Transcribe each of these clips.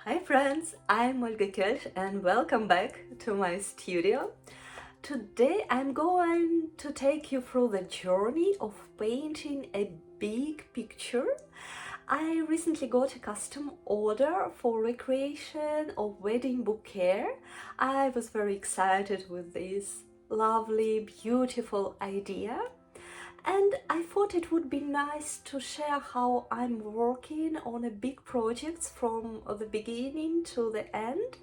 Hi friends, I'm Olga Koelsch and welcome back to my studio. Today I'm going to take you through the journey of painting a big picture. I recently got a custom order for recreation of wedding bouquet. I was very excited with this lovely, beautiful idea. And I thought it would be nice to share how I'm working on a big project from the beginning to the end.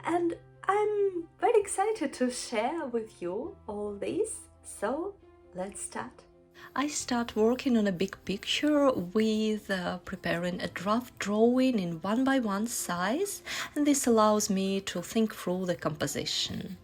And I'm very excited to share with you all this. So let's start. I start working on a big picture with preparing a draft drawing in 1 by 1 size, and this allows me to think through the composition.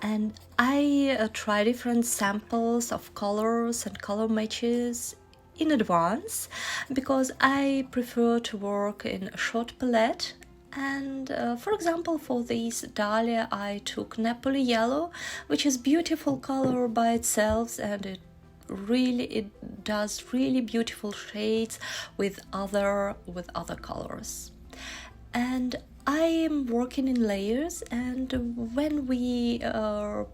And I try different samples of colors and color matches in advance because I prefer to work in a short palette. And for example, for this dahlia I took Napoli yellow, which is beautiful color by itself, and it does really beautiful shades with other colors. And I am working in layers, and when we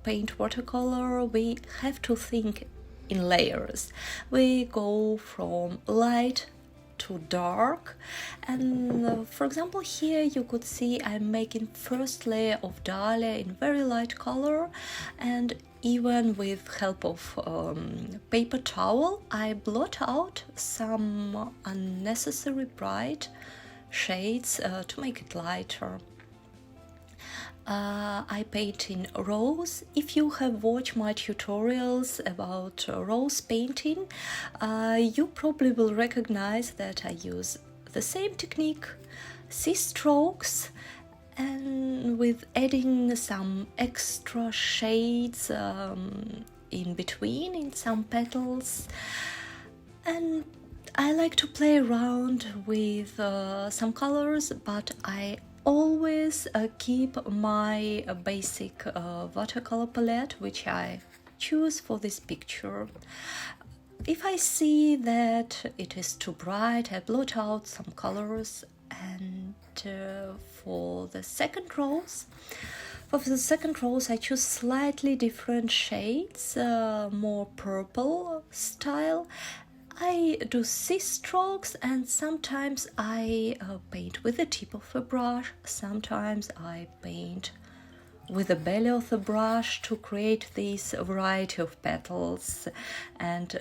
paint watercolor, we have to think in layers. We go from light to dark, and for example here you could see I'm making first layer of dahlia in very light color, and even with help of paper towel I blot out some unnecessary bright shades to make it lighter. I paint in rose. If you have watched my tutorials about rose painting, you probably will recognize that I use the same technique, C strokes, and with adding some extra shades in between in some petals. And I like to play around with some colors, but I always keep my basic watercolor palette, which I choose for this picture. If I see that it is too bright, I blot out some colors. And for the second rose, I choose slightly different shades, more purple style. I do C strokes, and sometimes I paint with the tip of a brush, sometimes I paint with the belly of the brush to create this variety of petals and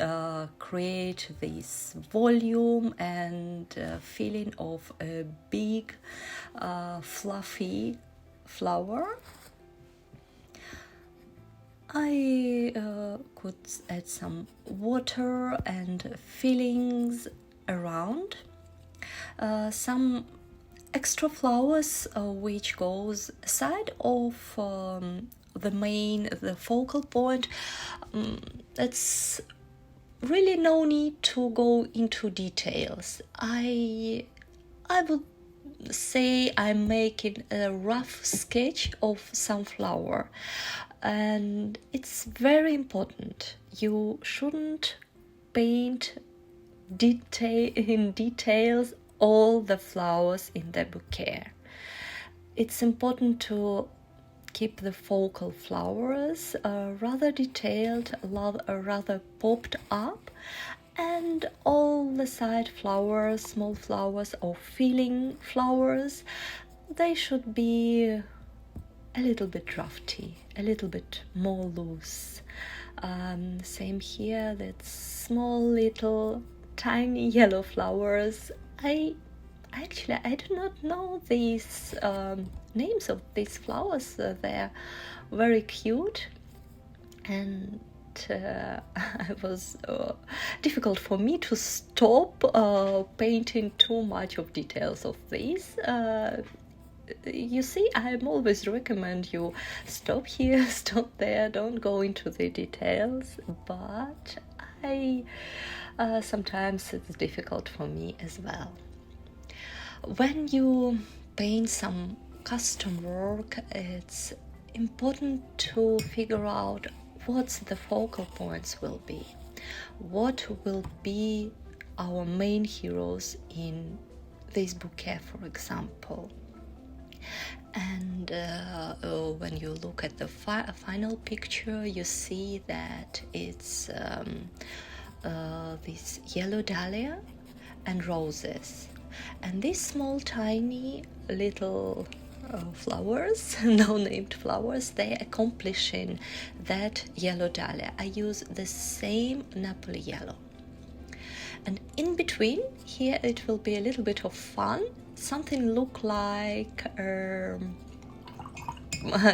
create this volume and feeling of a big fluffy flower. I could add some water and fillings around, some extra flowers which goes aside of the focal point. It's really no need to go into details. I would say I'm making a rough sketch of some flower, and it's very important. You shouldn't paint in details all the flowers in the bouquet. It's important to keep the focal flowers rather detailed, rather popped up, and all the side flowers, small flowers or filling flowers, they should be a little bit drafty, a little bit more loose. Same here, that small little tiny yellow flowers. I do not know these names of these flowers. They're very cute, and it was difficult for me to stop painting too much of details of these. You see, I'm always recommend you stop here, stop there, don't go into the details, but sometimes it's difficult for me as well. When you paint some custom work, it's important to figure out what the focal points will be, what will be our main heroes in this bouquet, for example. And when you look at the final picture, you see that it's this yellow dahlia and roses. And these small, tiny, little flowers, no-named flowers, they're accomplishing that yellow dahlia. I use the same Napoli yellow. And in between here it will be a little bit of fun. Something look like a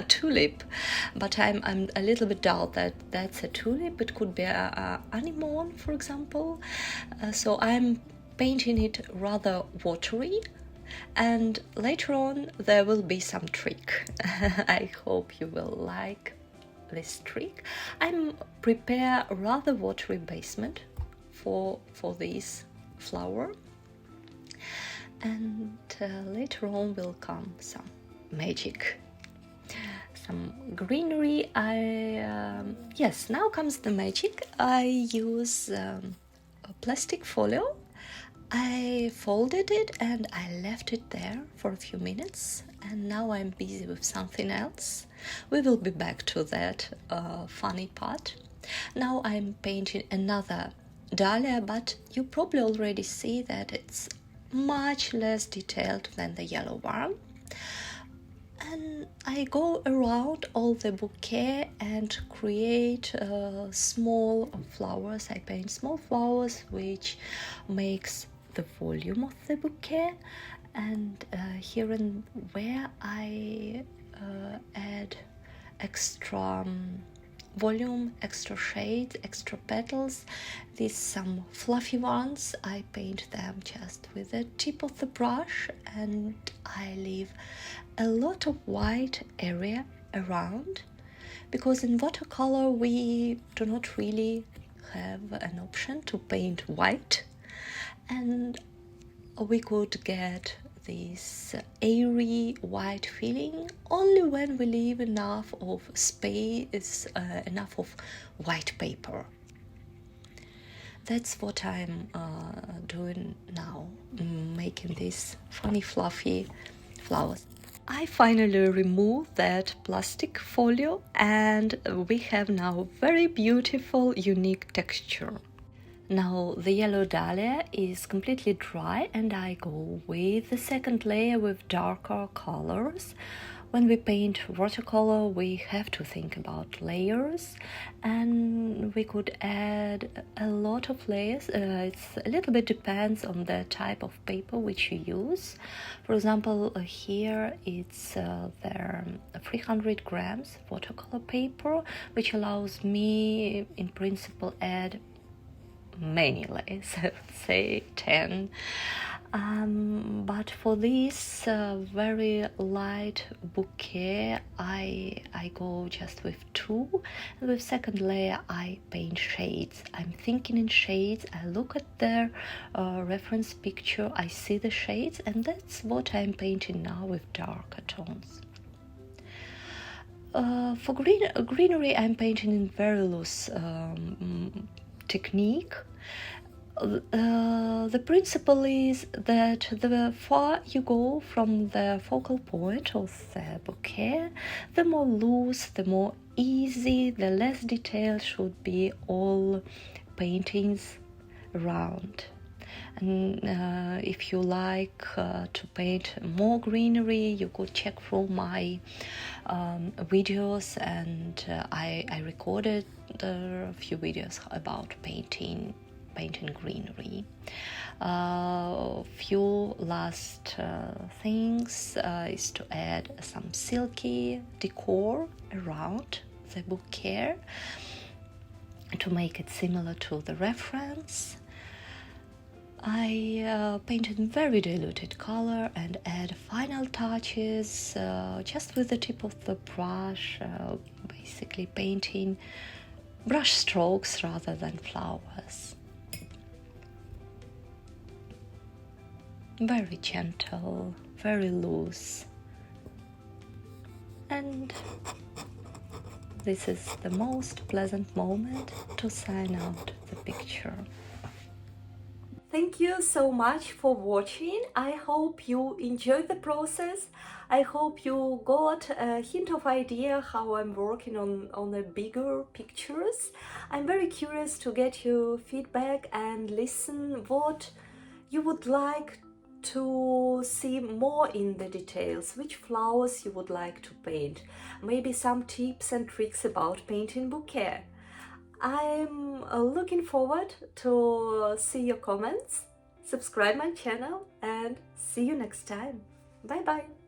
tulip, but I'm a little bit doubt that that's a tulip. It could be a anemone, for example. So I'm painting it rather watery, and later on there will be some trick. I hope you will like this trick. I'm prepare rather watery basement for this flower, and later on will come some magic, some greenery. Yes, now comes the magic. I use a plastic folio. I folded it and I left it there for a few minutes, and now I'm busy with something else. We will be back to that funny part. Now I'm painting another dahlia, but you probably already see that it's much less detailed than the yellow one. And I go around all the bouquet and create small flowers. I paint small flowers, which makes the volume of the bouquet, and here and where I add extra volume, extra shades, extra petals. These some fluffy ones, I paint them just with the tip of the brush, and I leave a lot of white area around, because in watercolor we do not really have an option to paint white, and we could get this airy white feeling only when we leave enough of space, enough of white paper. That's what I'm doing now, making these funny fluffy flowers. I finally removed that plastic folio, and we have now very beautiful, unique texture. Now the yellow dahlia is completely dry, and I go with the second layer with darker colors. When we paint watercolor, we have to think about layers, and we could add a lot of layers. It's a little bit depends on the type of paper which you use. For example, here it's there 300 grams watercolor paper, which allows me in principle add many layers, I would say 10. But for this very light bouquet, I go just with 2. And with second layer, I paint shades. I'm thinking in shades. I look at their reference picture. I see the shades, and that's what I'm painting now with darker tones. For greenery, I'm painting in very loose technique. The principle is that the far you go from the focal point of the bouquet, the more loose, the more easy, the less detailed should be all paintings around. And if you like to paint more greenery, you could check through my videos, and I recorded a few videos about painting greenery. Few last things is to add some silky decor around the bouquet to make it similar to the reference. I painted in very diluted color and add final touches just with the tip of the brush, basically painting brush strokes rather than flowers. Very gentle, very loose. And this is the most pleasant moment to sign out the picture. Thank you so much for watching. I hope you enjoyed the process. I hope you got a hint of idea how I'm working on the bigger pictures. I'm very curious to get your feedback and listen what you would like to see more in the details, which flowers you would like to paint, maybe some tips and tricks about painting bouquet. I'm looking forward to see your comments, subscribe my channel, and see you next time. Bye bye.